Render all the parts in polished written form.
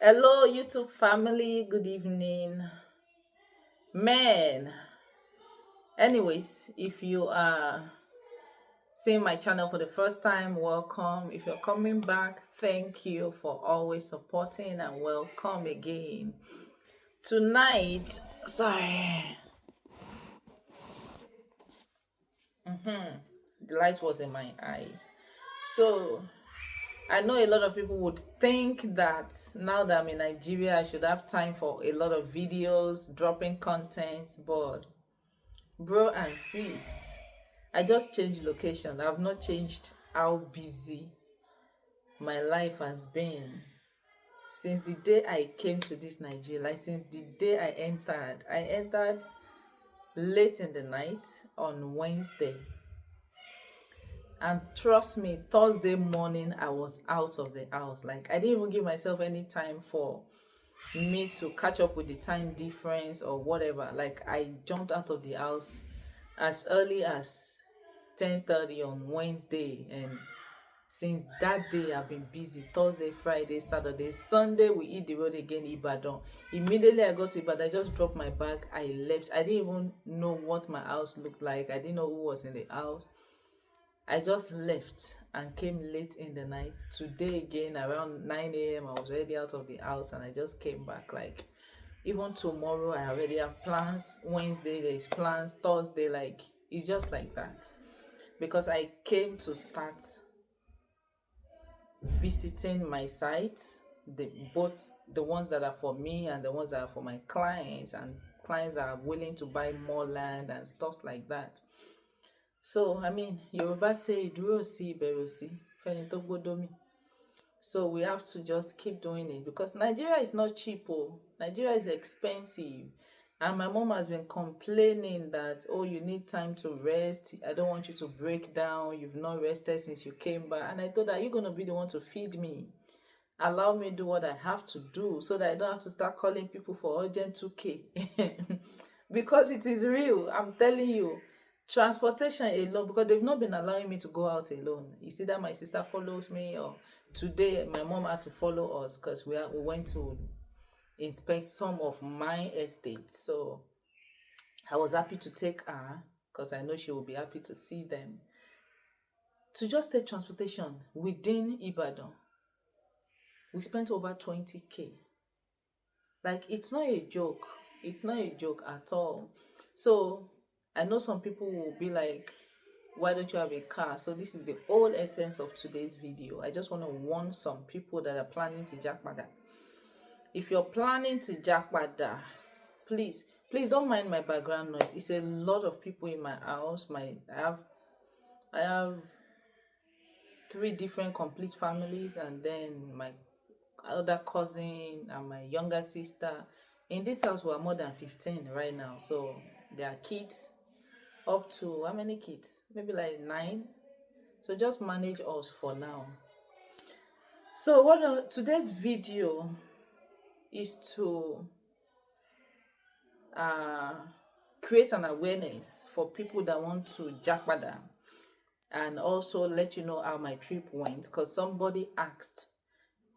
Hello, YouTube family. Good evening, man. Anyways, if you are seeing my channel for the first time, welcome. If you're coming back, thank you for always supporting and welcome again. Tonight, sorry, the light was in my eyes. So I know a lot of people would think that now that I'm in Nigeria, I should have time for a lot of videos, dropping content, but bro and sis, I just changed location. I've not changed how busy my life has been since the day I came to this Nigeria. Like since the day I entered late in the night on Wednesday, and trust me, Thursday morning I was out of the house. Like I didn't even give myself any time for me to catch up with the time difference or whatever. Like I jumped out of the house as early as 10:30 on Wednesday, and since that day I've been busy. Thursday, Friday, Saturday, Sunday we hit the road again, Ibadan. Immediately I got to Ibadan, I just dropped my bag, I left. I didn't even know what my house looked like. I didn't know who was in the house. I just left and came late in the night. Today again around 9 a.m. I was already out of the house and I just came back. Like even tomorrow I already have plans. Wednesday there's plans. Thursday, like it's just like that, because I came to start visiting my sites, both the ones that are for me and the ones that are for my clients, and clients that are willing to buy more land and stuff like that. So I mean, Yoruba say dúró sí ìbẹ̀rù sí fẹ́ni tó gbọ́dọ̀ mi. So we have to just keep doing it, because Nigeria is not cheap. Oh, Nigeria is expensive. And my mom has been complaining that, oh, you need time to rest. I don't want you to break down. You've not rested since you came back. And I thought, are you going to be the one to feed me? Allow me to do what I have to do so that I don't have to start calling people for urgent 2K. Because it is real. I'm telling you. Transportation alone, because they've not been allowing me to go out alone. You see that my sister follows me, or today my mom had to follow us because we went to inspect some of my estates. So I was happy to take her because I know she will be happy to see them. To just take transportation within Ibadan, we spent over 20K. Like it's not a joke. It's not a joke at all. So I know some people will be like, why don't you have a car? So this is the whole essence of today's video. I just want to warn some people that are planning to jackpot. If you're planning to jackpot, please don't mind my background noise. It's a lot of people in my house. I have 3 different complete families, and then my other cousin and my younger sister. In this house we're more than 15 right now. So there are kids up to, how many kids? Maybe like 9. So just manage us for now. So today's video is to create an awareness for people that want to jackpot, and also let you know how my trip went, because somebody asked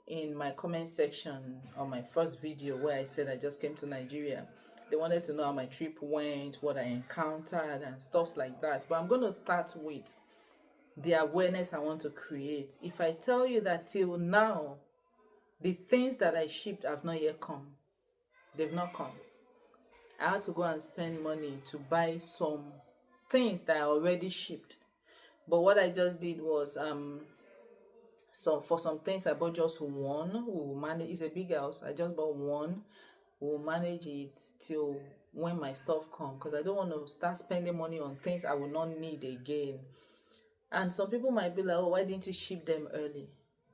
in my comment section on my first video where I said I just came to Nigeria. They wanted to know how my trip went, what I encountered and stuff like that. But I'm going to start with the awareness I want to create. If I tell you that till now the things that I shipped have not yet come, they've not come. I had to go and spend money to buy some things that I already shipped. But what I just did was so for some things I bought just one. We will manage. It's a big house. I just bought one. We will manage it till when my stuff comes, because I don't want to start spending money on things I will not need again. And some people might be like, oh, why didn't you ship them early?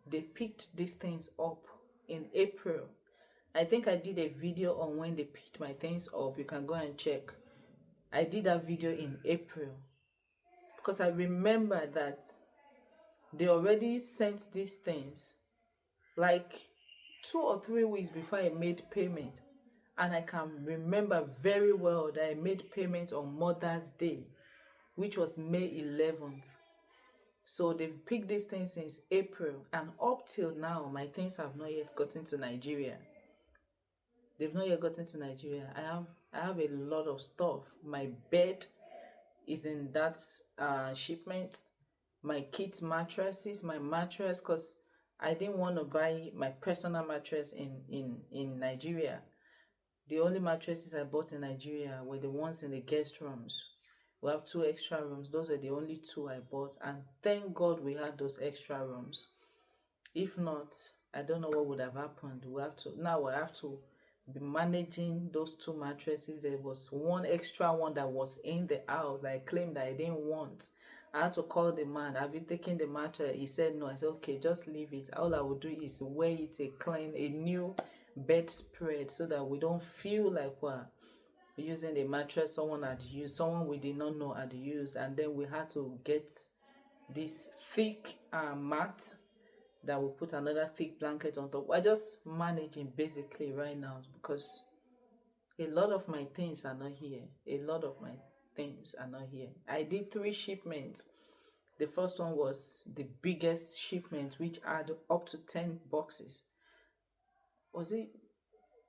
They picked these things up in April. I think I did a video on when they picked my things up. You can go and check. I did that video in April because I remember that they already sent these things like 2 or 3 weeks before I made payment. And I can remember very well that I made payment on Mother's Day, which was May 11th. So they've picked this thing since April, and up till now, my things have not yet gotten to Nigeria. They've not yet gotten to Nigeria. I have a lot of stuff. My bed is in that shipment. My kids' mattresses, my mattress, because I didn't want to buy my personal mattress in Nigeria. The only mattresses I bought in Nigeria were the ones in the guest rooms. We have 2 extra rooms. Those are the only two I bought, and thank God we had those extra rooms. If not, I don't know what would have happened. We have to be managing those 2 mattresses. There was one extra one that was in the house I claimed that I didn't want. I had to call the man. Have you taken the mattress? He said no. I said okay, just leave it. All I will do is wear it a new bedspread, so that we don't feel like we're using a mattress someone we did not know had used. And then we had to get this thick mat that will put another thick blanket on top. We're just managing basically right now, because a lot of my things are not here. I did 3 shipments. The first one was the biggest shipment, which had up to 10 boxes. Was it?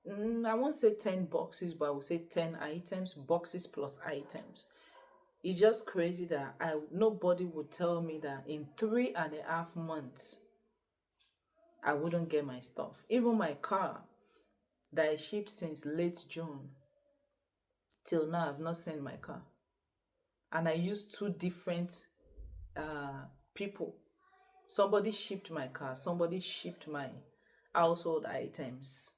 I won't say 10 boxes, but I will say 10 items, boxes plus items. It's just crazy that nobody would tell me that in 3.5 months I wouldn't get my stuff. Even my car that I shipped since late June, till now I've not sent my car. And I used 2 different people. Somebody shipped my car, somebody shipped my household items,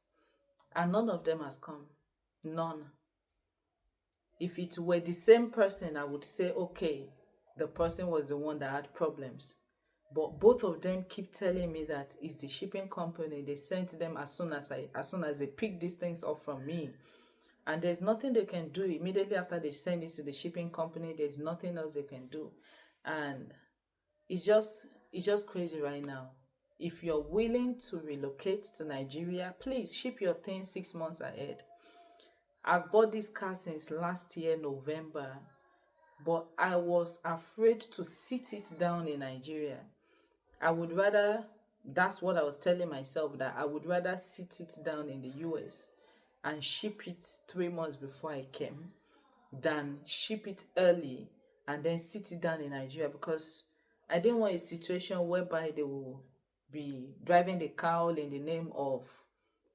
and none of them has come. None. If it were the same person, I would say okay, the person was the one that had problems. But both of them keep telling me that it's the shipping company. They sent them as soon as they pick these things up from me. And there's nothing they can do. Immediately after they send it to the shipping company, there's nothing else they can do. And it's just crazy right now. If you're willing to relocate to Nigeria, please ship your things 6 months ahead. I've bought this car since last year, November, but I was afraid to sit it down in Nigeria. That's what I was telling myself, that I would rather sit it down in the US and ship it 3 months before I came than ship it early and then sit it down in Nigeria, because I didn't want a situation whereby they will be driving the car in the name of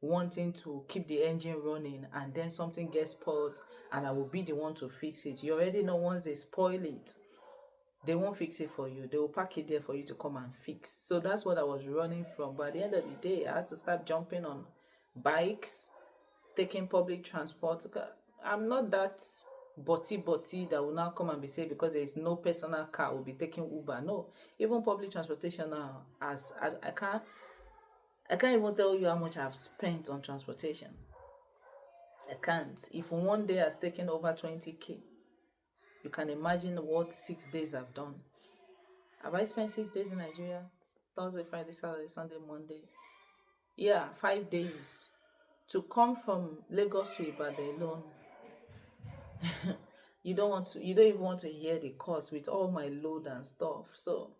wanting to keep the engine running, and then something gets spoiled and I will be the one to fix it. You already know once they spoil it, they won't fix it for you. They will pack it there for you to come and fix. So that's what I was running from. But at the end of the day, I had to start jumping on bikes, taking public transport. I'm not that butty that will now come and be saying because there is no personal car, will be taking Uber. No, even public transportation now, I can't even tell you how much I've spent on transportation. I can't. If one day has taken over 20K, you can imagine what 6 days I've done. Have I spent 6 days in Nigeria? Thursday, Friday, Saturday, Sunday, Monday. Yeah, 5 days. To come from Lagos to Ibadan alone, you don't even want to hear the cost with all my load and stuff. So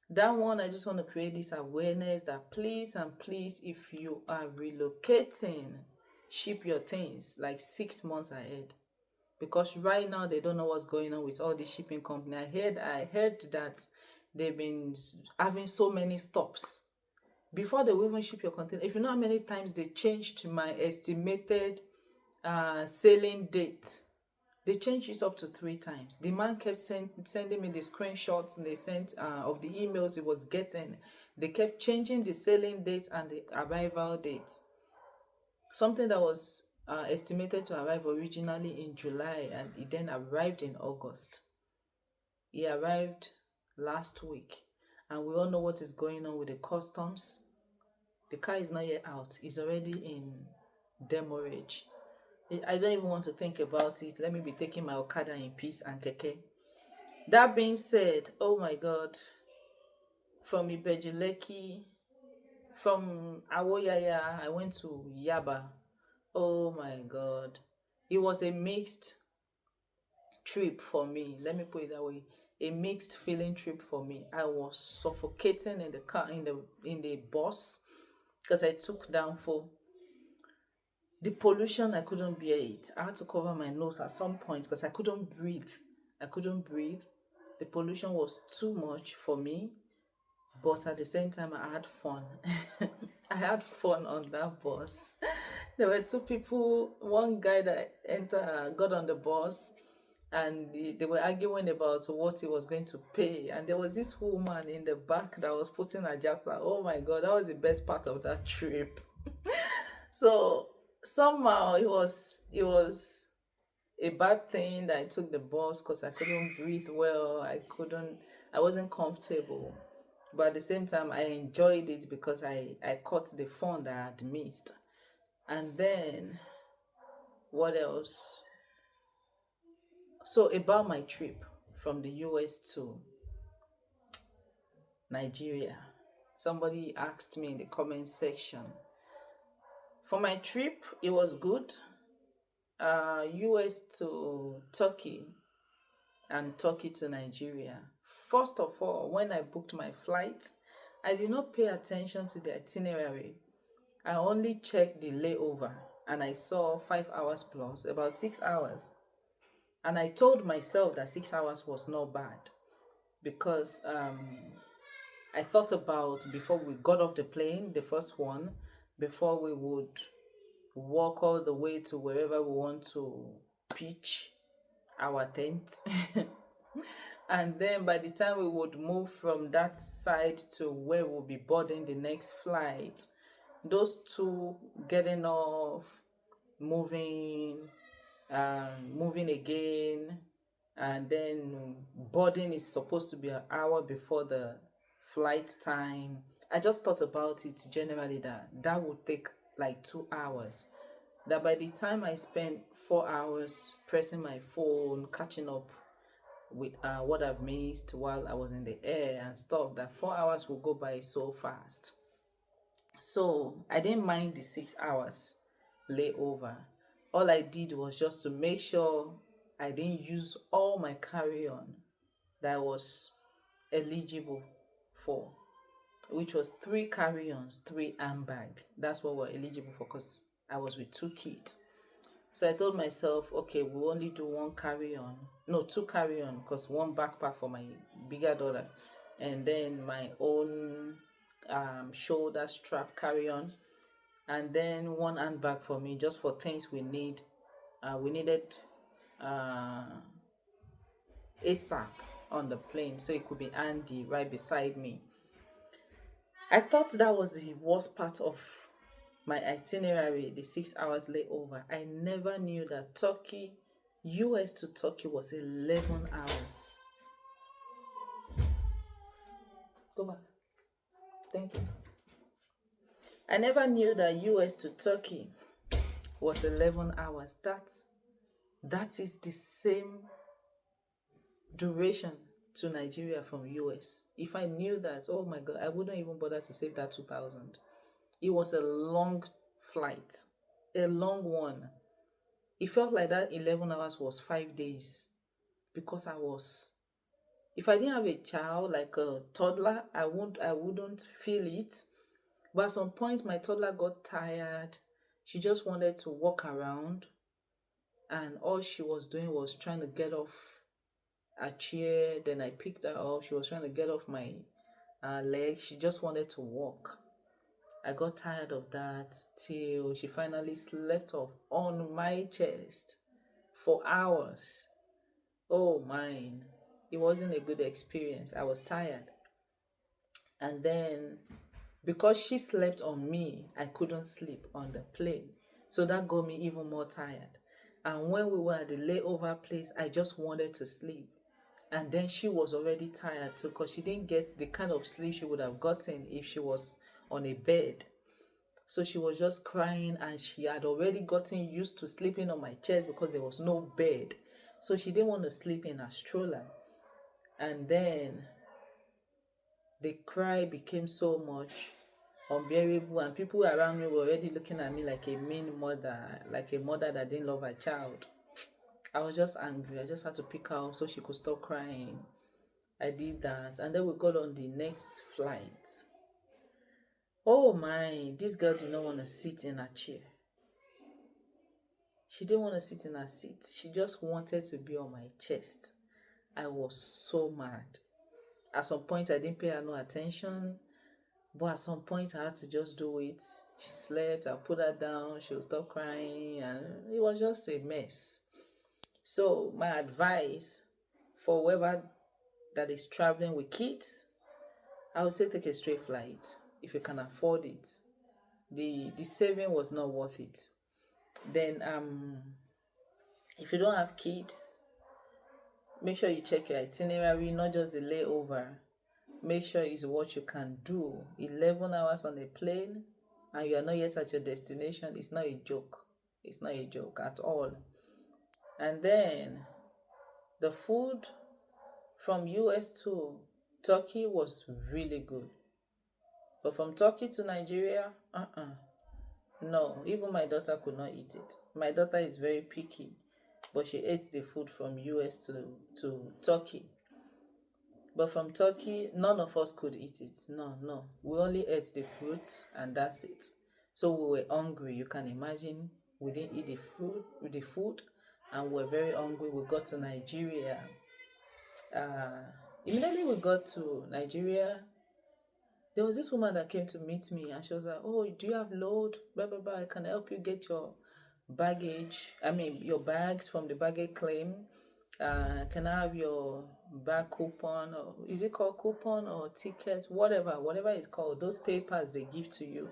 that one, I just want to create this awareness that please and please, if you are relocating, ship your things like 6 months ahead. Because right now they don't know what's going on with all the shipping company. I heard that they've been having so many stops before they will even ship your container. If you know how many times they changed my estimated sailing date, they changed it up to 3 times. The man kept sending me the screenshots they sent of the emails he was getting. They kept changing the sailing date and the arrival date. Something that was estimated to arrive originally in July, and it then arrived in August. He arrived last week, and we all know what is going on with the customs. The car is not yet out. It's already in demurrage. I don't even want to think about it. Let me be taking my Okada in peace and keke. That being said, oh my God, from Ibejuleki, from Awoyaya, I went to Yaba. Oh my God. It was a mixed trip for me. Let me put it that way. a mixed feeling trip for me. I was suffocating in the car, in the bus, because I took down for the pollution. I couldn't bear it. I had to cover my nose at some point because I couldn't breathe. I couldn't breathe. The pollution was too much for me, but at the same time, I had fun. I had fun on that bus. There were two people. One guy that got on the bus, and they were arguing about what he was going to pay. And there was this woman in the back that was putting a jasa. Oh my God, that was the best part of that trip. So somehow it was a bad thing that I took the bus because I couldn't breathe well. I wasn't comfortable. But at the same time, I enjoyed it because I caught the fun that I had missed. And then, what else? So, about my trip from the US to Nigeria, somebody asked me in the comment section. For my trip, it was good. US to Turkey and Turkey to Nigeria. First of all, when I booked my flight, I did not pay attention to the itinerary. I only checked the layover and I saw 5 hours plus, about 6 hours. And I told myself that 6 hours was not bad because I thought about before we got off the plane, the first one, before we would walk all the way to wherever we want to pitch our tent. And then by the time we would move from that side to where we'll be boarding the next flight, those two getting off, moving, moving again, and then boarding is supposed to be an hour before the flight time. I just thought about it generally that would take like 2 hours. That by the time I spent 4 hours pressing my phone, catching up with what I've missed while I was in the air and stuff, that 4 hours will go by so fast. So I didn't mind the 6 hours layover. All I did was just to make sure I didn't use all my carry-on that I was eligible for, which was 3 carry-ons, 3 handbag. That's what we're eligible for because I was with 2 kids. So I told myself, okay, we'll only do 1 carry-on. No, 2 carry-on because 1 backpack for my bigger daughter and then my own shoulder strap carry-on, and then 1 handbag for me just for things we need. We needed ASAP on the plane, so it could be Andy right beside me. I thought that was the worst part of my itinerary, the 6 hours layover. I never knew that US to Turkey was 11 hours. Go back. Thank you. I never knew that US to Turkey was 11 hours. That is the same duration to Nigeria from US. If I knew that, oh my God, I wouldn't even bother to save that 2,000. It was a long flight, a long one. It felt like that 11 hours was 5 days because if I didn't have a child like a toddler, I wouldn't feel it. But at some point, my toddler got tired. She just wanted to walk around. And all she was doing was trying to get off a chair. Then I picked her up. She was trying to get off my leg. She just wanted to walk. I got tired of that till she finally slept off on my chest for hours. Oh, mine. It wasn't a good experience. I was tired. And then because she slept on me, I couldn't sleep on the plane. So that got me even more tired. And when we were at the layover place, I just wanted to sleep. And then she was already tired too because she didn't get the kind of sleep she would have gotten if she was on a bed. So she was just crying and she had already gotten used to sleeping on my chest because there was no bed. So she didn't want to sleep in a stroller. And then the cry became so much unbearable and people around me were already looking at me like a mean mother, like a mother that didn't love her child. I was just angry. I just had to pick her up so she could stop crying. I did that, and then we got on the next flight. Oh my, this girl did not want to sit in her chair. She didn't want to sit in her seat. She just wanted to be on my chest. I was so mad. At some point, I didn't pay her no attention. But at some point, I had to just do it. She slept, I put her down, she would stop crying, and it was just a mess. So, my advice for whoever that is traveling with kids, I would say take a straight flight if you can afford it. The saving was not worth it. Then if you don't have kids, make sure you check your itinerary, not just the layover. Make sure it's what you can do. 11 hours on a plane and you are not yet at your destination. It's not a joke. It's not a joke at all. And then the food from US to Turkey was really good. But from Turkey to Nigeria, no, even my daughter could not eat it. My daughter is very picky, but she ate the food from US to Turkey. But from Turkey, none of us could eat it. No. We only ate the fruits and that's it. So we were hungry. You can imagine we didn't eat the food and we were very hungry. We got to Nigeria. Immediately we got to Nigeria, there was this woman that came to meet me and she was like, oh, do you have load? Blah, blah, blah. I can help you get your your bags from the baggage claim. Can I have your bag coupon, or is it called coupon or ticket, whatever it's called, those papers they give to you.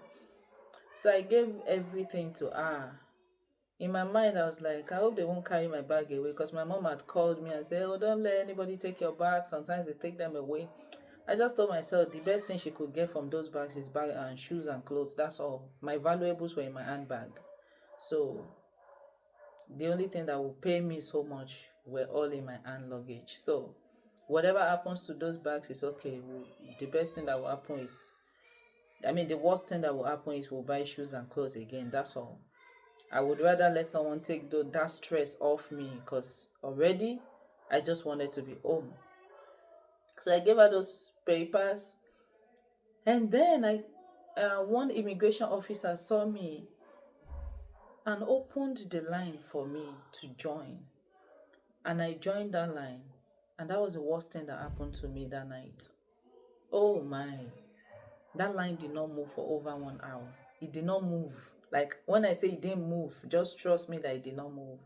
So I gave everything to her. In my mind, I was like, I hope they won't carry my bag away, because my mom had called me and said, oh, don't let anybody take your bag. Sometimes they take them away. I just told myself the best thing she could get from those bags is bag and shoes and clothes. That's all. My valuables were in my handbag. So the only thing that will pay me so much were all in my hand luggage. So whatever happens to those bags is okay. The best thing that will happen is, the worst thing that will happen is we'll buy shoes and clothes again. That's all. I would rather let someone take that stress off me, because already I just wanted to be home. So I gave her those papers, and then one immigration officer saw me and opened the line for me to join. And I joined that line, and that was the worst thing that happened to me that night. Oh my, that line did not move for over 1 hour. It did not move. Like, when I say it didn't move, just trust me that it did not move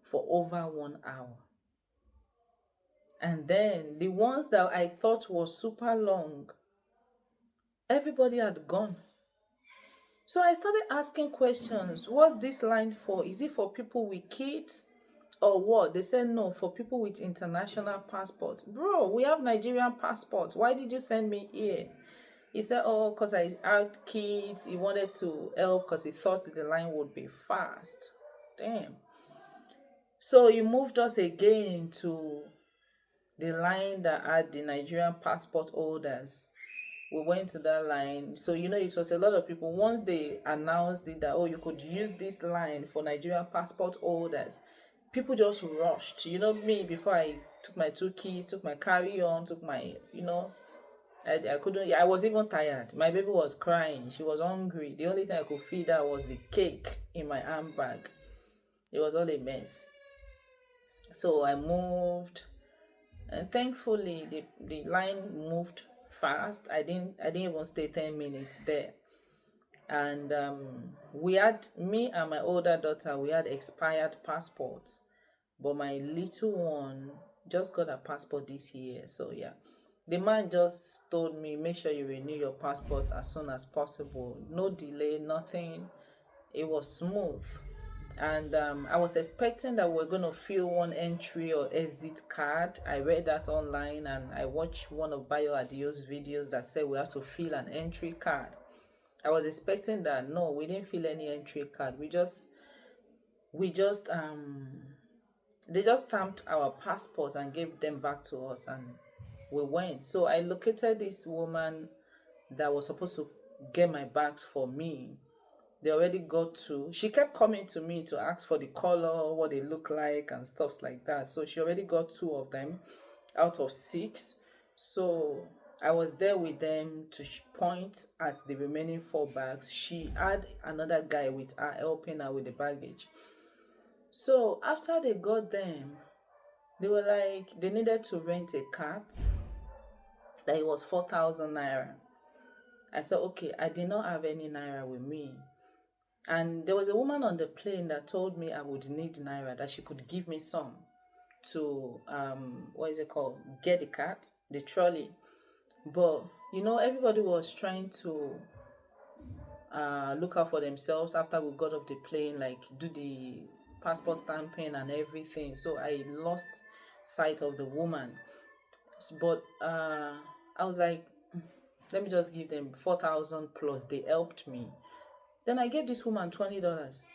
for over 1 hour. And then the ones that I thought was super long, everybody had gone. So I started asking questions. What's this line for? Is it for people with kids or what? They said no, for people with international passports. Bro, we have Nigerian passports. Why did you send me here? He said, oh, because I had kids. He wanted to help because he thought the line would be fast. Damn. So he moved us again to the line that had the Nigerian passport holders. We went to that line. So, it was a lot of people. Once they announced it that, oh, you could use this line for Nigerian passport holders, people just rushed. Me, before I took my 2 keys, took my carry-on, took my, I couldn't, I was even tired. My baby was crying. She was hungry. The only thing I could feed her was the cake in my handbag. It was all a mess. So I moved, and thankfully the line moved fast. I didn't even stay 10 minutes there. And me and my older daughter, we had expired passports, but my little one just got a passport this year. So yeah, the man just told me, make sure you renew your passport as soon as possible. No delay, nothing. It was smooth. And I was expecting that we're going to fill one entry or exit card. I read that online, and I watched one of Bayo Adio's videos that said we have to fill an entry card. I was expecting that. No, we didn't fill any entry card. They just stamped our passports and gave them back to us, and we went. So I located this woman that was supposed to get my bags for me. They already got 2. She kept coming to me to ask for the color, what they look like, and stuff like that. So she already got 2 of them. out of 6. So I was there with them to point at the remaining 4 bags. She had another guy with her helping her with the baggage. So after they got them, they were like, they needed to rent a cat, that it was 4,000 naira. I said, okay, I did not have any naira with me. And there was a woman on the plane that told me I would need naira, that she could give me some to what is it called, get the cat, the trolley. But everybody was trying to look out for themselves after we got off the plane, like do the passport stamping and everything. So I lost sight of the woman. But I was like, let me just give them 4,000 plus. They helped me. Then I gave this woman $20.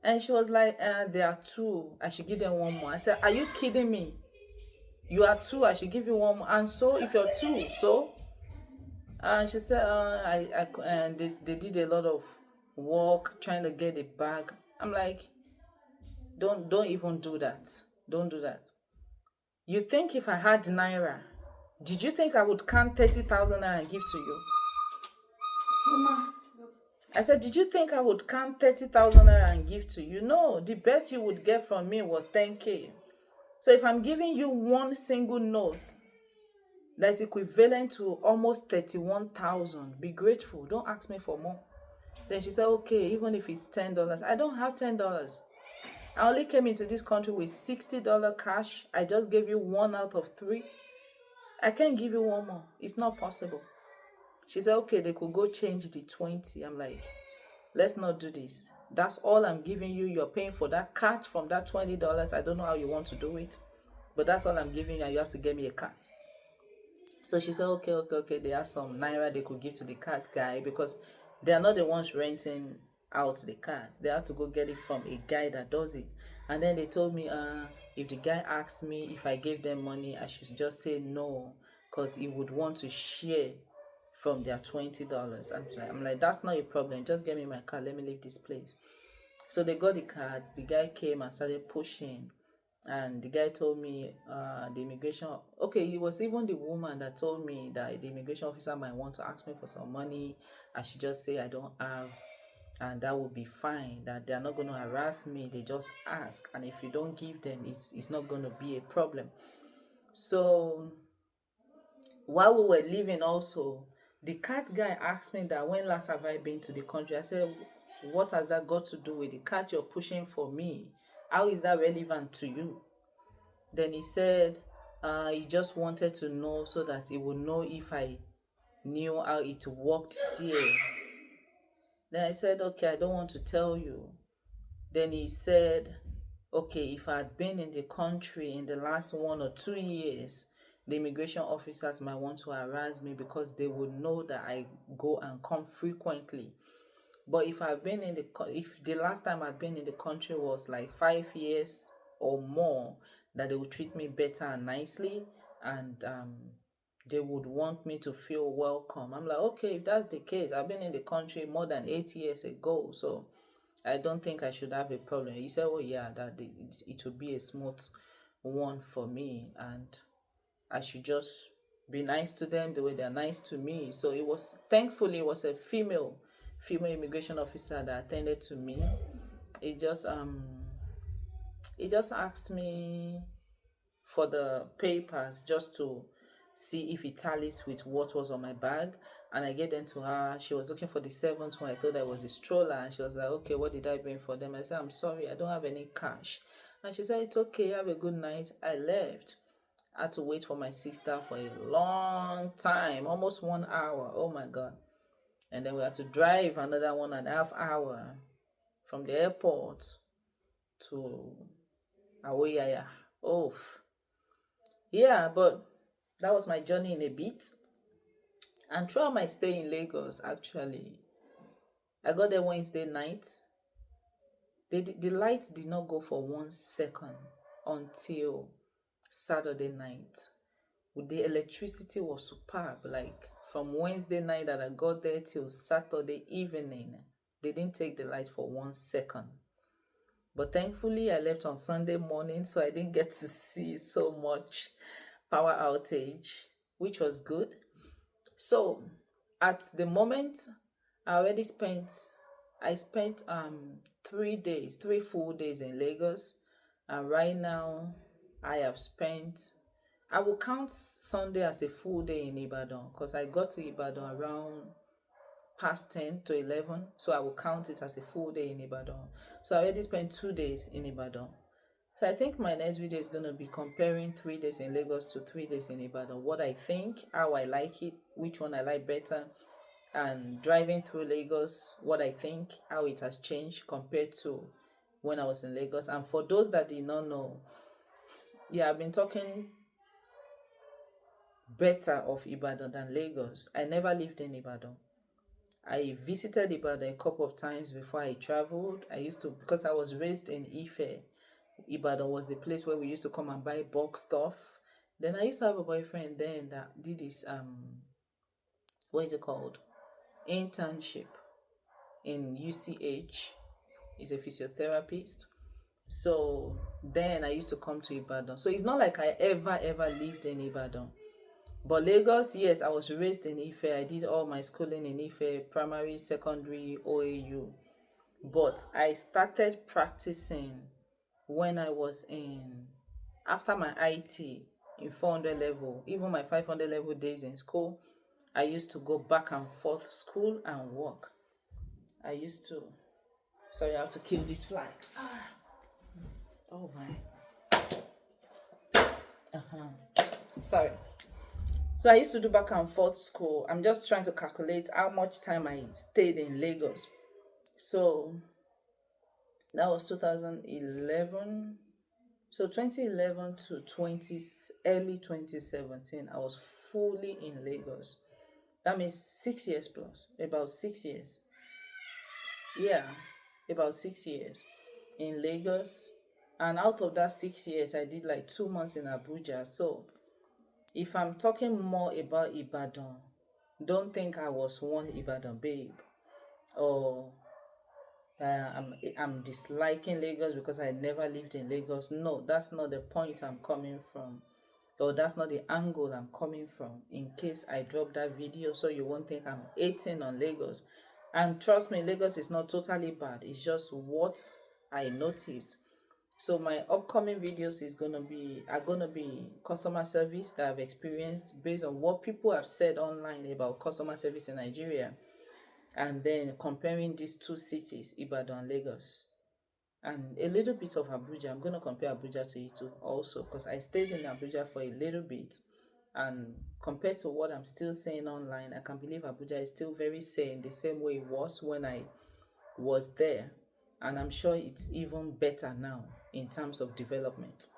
And she was like, there are 2. I should give them 1 more. I said, are you kidding me? You are 2. I should give you 1 more. And so if you're 2, so? And she said, and they did a lot of work trying to get the bag. I'm like, don't even do that. Don't do that. You think if I had naira, did you think I would count 30,000 naira and give to you? Mama. I said, did you think I would count 30,000 naira and give to you? No, the best you would get from me was 10K. So if I'm giving you one single note that's equivalent to almost 31,000, be grateful. Don't ask me for more. Then she said, okay, even if it's $10. I don't have $10. I only came into this country with $60 cash. I just gave you 1 out of 3. I can't give you 1 more. It's not possible. She said, okay, they could go change the 20. I'm like, let's not do this. That's all I'm giving you. You're paying for that cat from that $20. I don't know how you want to do it, but that's all I'm giving you, and you have to get me a cat. So she said, okay. They have some naira they could give to the cat guy, because they are not the ones renting out the cat. They have to go get it from a guy that does it. And then they told me, if the guy asks me if I gave them money, I should just say no, because he would want to share from their $20. I'm like, that's not a problem. Just get me my car. Let me leave this place. So they got the cards. The guy came and started pushing. And the guy told me, the immigration, okay, it was even the woman that told me that the immigration officer might want to ask me for some money. I should just say I don't have, and that would be fine, that they're not going to harass me. They just ask, and if you don't give them, it's not going to be a problem. So while we were leaving also, the cat guy asked me that when last have I been to the country. I said, what has that got to do with the cat you're pushing for me? How is that relevant to you? Then he said he just wanted to know so that he would know if I knew how it worked there. Then I said, okay, I don't want to tell you. Then he said, okay, if I had been in the country in the last 1 or 2 years, the immigration officers might want to harass me, because they would know that I go and come frequently. But if the last time I'd been in the country was like 5 years or more, that they would treat me better and nicely, and they would want me to feel welcome. I'm like, okay, if that's the case, I've been in the country more than 8 years ago, so I don't think I should have a problem. He said, oh yeah, that it would be a smooth one for me, and I should just be nice to them the way they're nice to me. So thankfully it was a female immigration officer that attended to me. He just asked me for the papers, just to see if it tallies with what was on my bag, and I gave them to her. She was looking for the 7th one. I thought that was a stroller, and she was like, okay, what did I bring for them? I said, I'm sorry, I don't have any cash. And she said, it's okay, have a good night. I left. I had to wait for my sister for a long time, almost 1 hour. Oh my God. And then we had to drive another 1.5 hours from the airport to Awoyaya. Oh, yeah, but that was my journey in a bit. And throughout my stay in Lagos, actually, I got there Wednesday night. The lights did not go for 1 second until Saturday night. The electricity was superb. Like from Wednesday night that I got there till Saturday evening, they didn't take the light for 1 second. But thankfully I left on Sunday morning, so I didn't get to see so much power outage, which was good. So at the moment, I spent 3 days, 3 full days in Lagos, and right now I have spent. I will count Sunday as a full day in Ibadan because I got to Ibadan around past 10 to 11, so I will count it as a full day in Ibadan. So I already spent 2 days in Ibadan. So I think my next video is going to be comparing 3 days in Lagos to 3 days in Ibadan. What I think, how I like it, which one I like better, and driving through Lagos, what I think, how it has changed compared to when I was in Lagos. And for those that did not know, yeah, I've been talking better of Ibadan than Lagos. I never lived in Ibadan. I visited Ibadan a couple of times before I traveled. I used to, because I was raised in Ife, Ibadan was the place where we used to come and buy bulk stuff. Then I used to have a boyfriend then that did this what is it called? Internship in UCH. He's a physiotherapist. So then I used to come to Ibadan. So it's not like I ever lived in Ibadan. But Lagos, yes, I was raised in Ife. I did all my schooling in Ife, primary, secondary, OAU. But I started practicing when I was in, after my IT in 400 level, even my 500 level days in school, I used to go back and forth school and work. I used to, sorry, I have to kill this fly. Oh my. Sorry. So I used to do back and forth school. I'm just trying to calculate how much time I stayed in Lagos. So that was 2011. So 2011 to early 2017, I was fully in Lagos. That means 6 years plus, about 6 years. Yeah, about 6 years in Lagos. And out of that 6 years, I did like 2 months in Abuja. So if I'm talking more about Ibadan, don't think I was one Ibadan babe, or I'm disliking Lagos because I never lived in Lagos. No, that's not the point I'm coming from, or that's not the angle I'm coming from. In case I drop that video, so you won't think I'm hating on Lagos. And trust me, Lagos is not totally bad. It's just what I noticed. So my upcoming videos are gonna be customer service that I've experienced based on what people have said online about customer service in Nigeria, and then comparing these two cities, Ibadan and Lagos, and a little bit of Abuja. I'm gonna compare Abuja to it too also, because I stayed in Abuja for a little bit, and compared to what I'm still saying online, I can believe Abuja is still very sane, the same way it was when I was there, and I'm sure it's even better now in terms of development.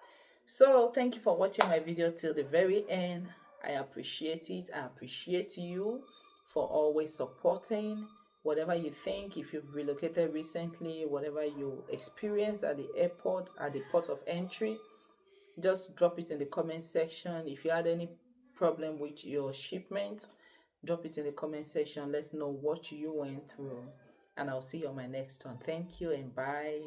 So thank you for watching my video till the very end. I appreciate it. I appreciate you for always supporting. Whatever you think, if you've relocated recently, whatever you experienced at the airport, at the port of entry, just drop it in the comment section. If you had any problem with your shipment, drop it in the comment section. Let's know what you went through, and I'll see you on my next one. Thank you and bye.